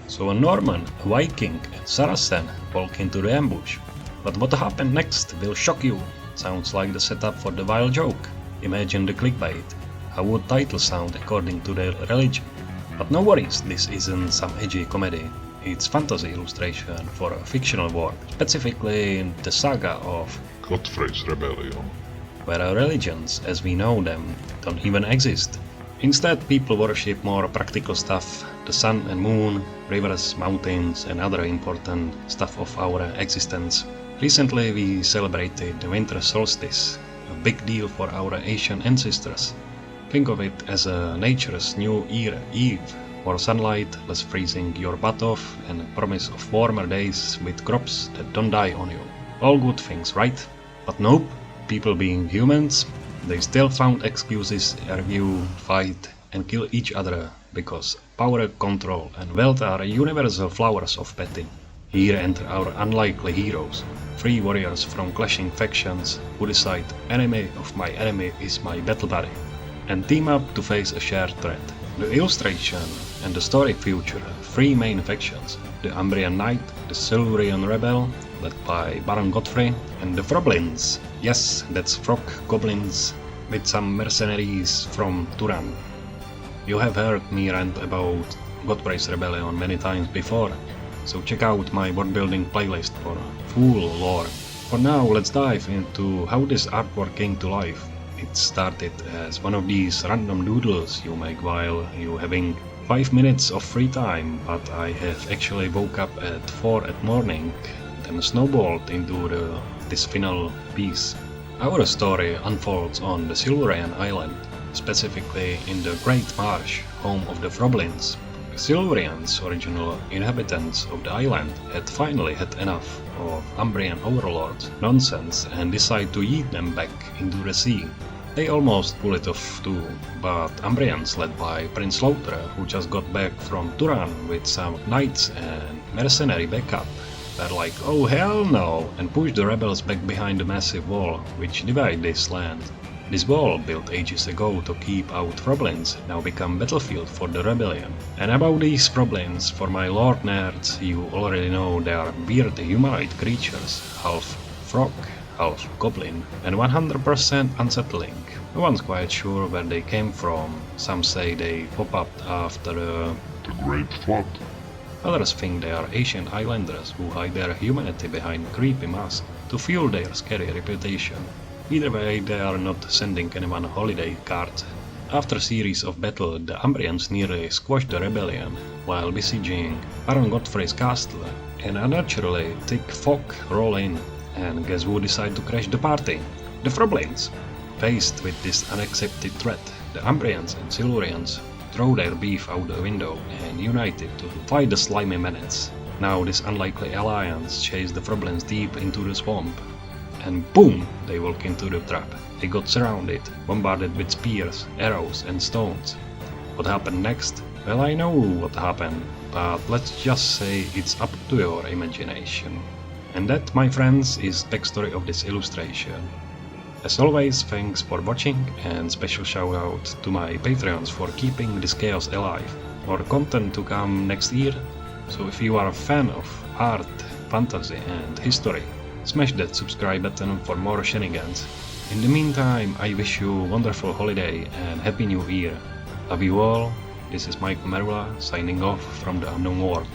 So a Norman, a Viking, and Saracen walk into the ambush. But what happened next will shock you. Sounds like the setup for the vile joke. Imagine the clickbait. How would titles sound according to their religion? But no worries, this isn't some edgy comedy. It's fantasy illustration for a fictional world, specifically the saga of Great Rebellion, where our religions, as we know them, don't even exist. Instead, people worship more practical stuff, the sun and moon, rivers, mountains, and other important stuff of our existence. Recently, we celebrated the winter solstice, a big deal for our Asian ancestors. Think of it as a nature's new year eve, more sunlight, less freezing your butt off, and a promise of warmer days with crops that don't die on you. All good things, right? But nope, people being humans, they still found excuses, argue, fight, and kill each other because power, control, and wealth are universal flowers of petting. Here enter our unlikely heroes, three warriors from clashing factions who decide enemy of my enemy is my battle buddy, and team up to face a shared threat. The illustration and the story feature three main factions: the Umbrian Knight, the Silurian Rebellion, led by Baron Godfrey, and the Froblins. Yes, that's frog-goblins with some mercenaries from Turan. You have heard me rant about Godfrey's Rebellion many times before, so check out my world-building playlist for full lore. For now, let's dive into how this artwork came to life. It started as one of these random doodles you make while you having 5 minutes of free time, but I have actually woke up at 4 at morning, then snowballed into this final piece. Our story unfolds on the Silurian island, specifically in the Great Marsh, home of the Froblins. Silurians, original inhabitants of the island, had finally had enough of Umbrian overlords' nonsense and decided to yeet them back into the sea. They almost pull it off too, but Umbrians led by Prince Lautre, who just got back from Turan with some knights and mercenary backup, were like, oh hell no, and pushed the rebels back behind the massive wall which divided this land. This wall, built ages ago to keep out Froblins, now become battlefield for the rebellion. And about these Froblins, for my lord nerds, you already know they are weird humanoid creatures, half frog, half goblin, and 100% unsettling. No one's quite sure where they came from. Some say they pop up after the Great Flood. Others think they are Asian islanders who hide their humanity behind creepy masks to fuel their scary reputation. Either way, they are not sending anyone a holiday card. After a series of battles, the Umbrians nearly squashed the rebellion while besieging Baron Godfrey's castle, and unnaturally thick fog roll in, and guess who decided to crash the party? The Froblins! Faced with this unaccepted threat, the Umbrians and Silurians throw their beef out the window and united to fight the slimy menace. Now this unlikely alliance chased the Froblins deep into the swamp, and boom, they walk into the trap. They got surrounded, bombarded with spears, arrows and stones. What happened next? Well, I know what happened, but let's just say it's up to your imagination. And that, my friends, is the backstory of this illustration. As always, thanks for watching, and special shout out to my Patreons for keeping this chaos alive. More content to come next year, so if you are a fan of art, fantasy and history, smash that subscribe button for more shenanigans. In the meantime, I wish you a wonderful holiday and Happy New Year. Love you all, this is Mike Merulla signing off from the unknown world.